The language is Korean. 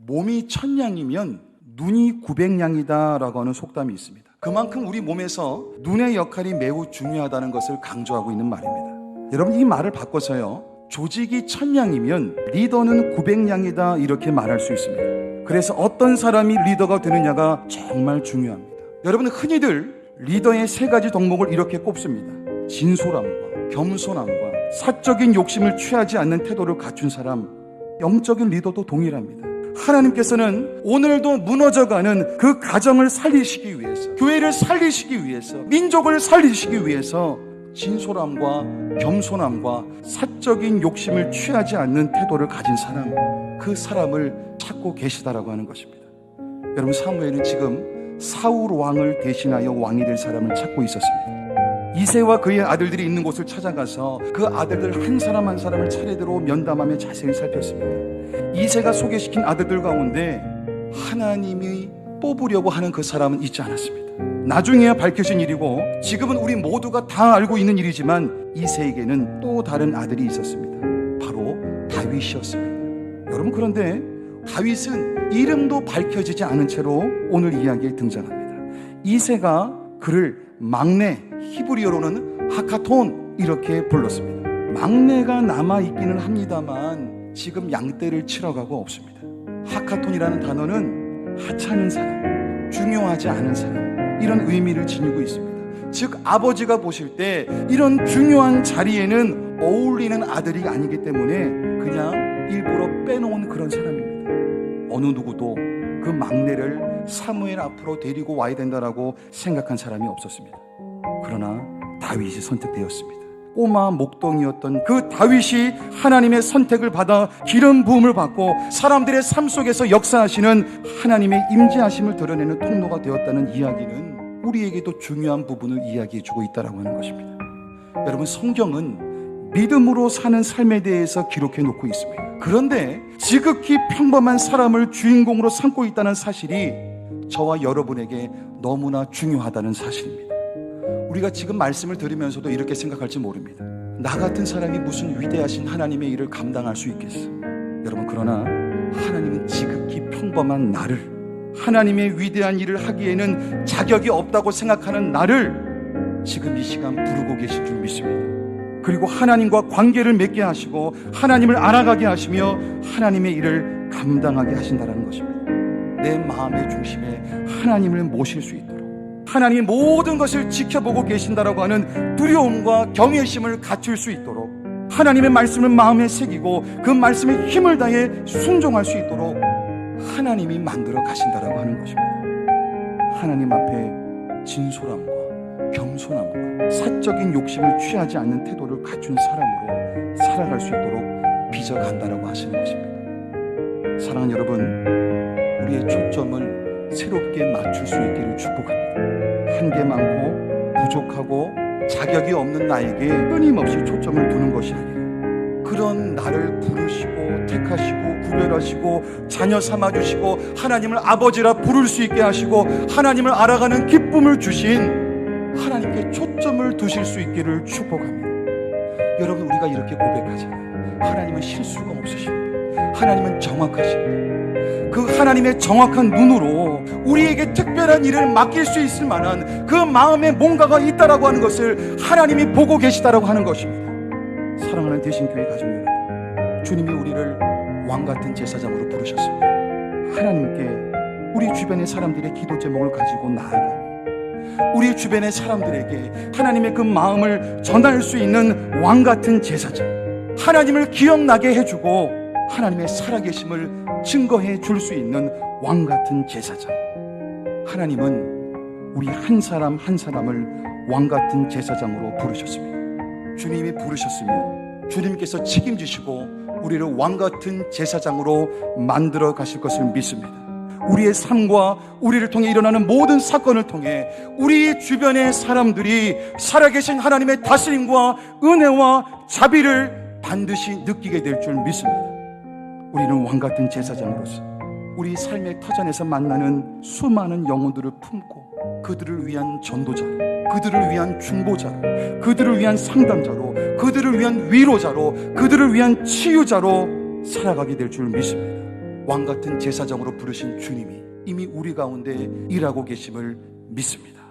몸이 1000양이면 눈이 900양이다 라고 하는 속담이 있습니다. 그만큼 우리 몸에서 눈의 역할이 매우 중요하다는 것을 강조하고 있는 말입니다. 여러분, 이 말을 바꿔서요, 조직이 1000양이면 리더는 900양이다 이렇게 말할 수 있습니다. 그래서 어떤 사람이 리더가 되느냐가 정말 중요합니다. 여러분, 흔히들 리더의 3가지 덕목을 이렇게 꼽습니다. 진솔함과 겸손함과 사적인 욕심을 취하지 않는 태도를 갖춘 사람, 영적인 리더도 동일합니다. 하나님께서는 오늘도 무너져가는 그 가정을 살리시기 위해서, 교회를 살리시기 위해서, 민족을 살리시기 위해서 진솔함과 겸손함과 사적인 욕심을 취하지 않는 태도를 가진 사람, 그 사람을 찾고 계시다라고 하는 것입니다. 여러분, 사무엘은 지금 사울 왕을 대신하여 왕이 될 사람을 찾고 있었습니다. 이새와 그의 아들들이 있는 곳을 찾아가서 그 아들들 한 사람 한 사람을 차례대로 면담하며 자세히 살폈습니다. 이새가 소개시킨 아들들 가운데 하나님이 뽑으려고 하는 그 사람은 있지 않았습니다. 나중에야 밝혀진 일이고 지금은 우리 모두가 다 알고 있는 일이지만 이새에게는 또 다른 아들이 있었습니다. 바로 다윗이었습니다. 여러분, 그런데 다윗은 이름도 밝혀지지 않은 채로 오늘 이야기에 등장합니다. 이새가 그를 막내, 히브리어로는 하카톤 이렇게 불렀습니다. 막내가 남아있기는 합니다만 지금 양떼를 치러 가고 없습니다. 하카톤이라는 단어는 하찮은 사람, 중요하지 않은 사람, 이런 의미를 지니고 있습니다. 즉, 아버지가 보실 때 이런 중요한 자리에는 어울리는 아들이 아니기 때문에 그냥 일부러 빼놓은 그런 사람입니다. 어느 누구도 그 막내를 사무엘 앞으로 데리고 와야 된다라고 생각한 사람이 없었습니다. 그러나 다윗이 선택되었습니다. 꼬마 목동이었던 그 다윗이 하나님의 선택을 받아 기름 부음을 받고 사람들의 삶 속에서 역사하시는 하나님의 임재하심을 드러내는 통로가 되었다는 이야기는 우리에게도 중요한 부분을 이야기해주고 있다고 하는 것입니다. 여러분, 성경은 믿음으로 사는 삶에 대해서 기록해 놓고 있습니다. 그런데 지극히 평범한 사람을 주인공으로 삼고 있다는 사실이 저와 여러분에게 너무나 중요하다는 사실입니다. 우리가 지금 말씀을 들으면서도 이렇게 생각할지 모릅니다. 나 같은 사람이 무슨 위대하신 하나님의 일을 감당할 수 있겠어? 여러분, 그러나 하나님은 지극히 평범한 나를, 하나님의 위대한 일을 하기에는 자격이 없다고 생각하는 나를 지금 이 시간 부르고 계신 줄 믿습니다. 그리고 하나님과 관계를 맺게 하시고 하나님을 알아가게 하시며 하나님의 일을 감당하게 하신다는 것입니다. 내 마음의 중심에 하나님을 모실 수 있도록, 하나님이 모든 것을 지켜보고 계신다라고 하는 두려움과 경외심을 갖출 수 있도록, 하나님의 말씀을 마음에 새기고 그 말씀에 힘을 다해 순종할 수 있도록 하나님이 만들어 가신다라고 하는 것입니다. 하나님 앞에 진솔함과 겸손함과 사적인 욕심을 취하지 않는 태도를 갖춘 사람으로 살아갈 수 있도록 빚어간다라고 하시는 것입니다. 사랑하는 여러분, 우리의 초점을 새롭게 맞출 수 있기를 축복합니다. 한계 많고 부족하고 자격이 없는 나에게 끊임없이 초점을 두는 것이 아니라 그런 나를 부르시고 택하시고 구별하시고 자녀 삼아주시고 하나님을 아버지라 부를 수 있게 하시고 하나님을 알아가는 기쁨을 주신 하나님께 초점을 두실 수 있기를 축복합니다. 여러분, 우리가 이렇게 고백하잖아요. 하나님은 실수가 없으십니다. 하나님은 정확하십니다. 그 하나님의 정확한 눈으로 우리에게 특별한 일을 맡길 수 있을 만한 그 마음에 뭔가가 있다라고 하는 것을 하나님이 보고 계시다라고 하는 것입니다. 사랑하는 대신교회 가족 여러분, 주님이 우리를 왕같은 제사장으로 부르셨습니다. 하나님께 우리 주변의 사람들의 기도 제목을 가지고 나아가고 우리 주변의 사람들에게 하나님의 그 마음을 전할 수 있는 왕같은 제사장, 하나님을 기억나게 해주고 하나님의 살아계심을 증거해 줄 수 있는 왕같은 제사장. 하나님은 우리 한 사람 한 사람을 왕같은 제사장으로 부르셨습니다. 주님이 부르셨으면 주님께서 책임지시고 우리를 왕같은 제사장으로 만들어 가실 것을 믿습니다. 우리의 삶과 우리를 통해 일어나는 모든 사건을 통해 우리 주변의 사람들이 살아계신 하나님의 다스림과 은혜와 자비를 반드시 느끼게 될 줄 믿습니다. 우리는 왕같은 제사장으로서 우리 삶의 터전에서 만나는 수많은 영혼들을 품고 그들을 위한 전도자로, 그들을 위한 중보자로, 그들을 위한 상담자로, 그들을 위한 위로자로, 그들을 위한 치유자로 살아가게 될 줄 믿습니다. 왕 같은 제사장으로 부르신 주님이 이미 우리 가운데 일하고 계심을 믿습니다.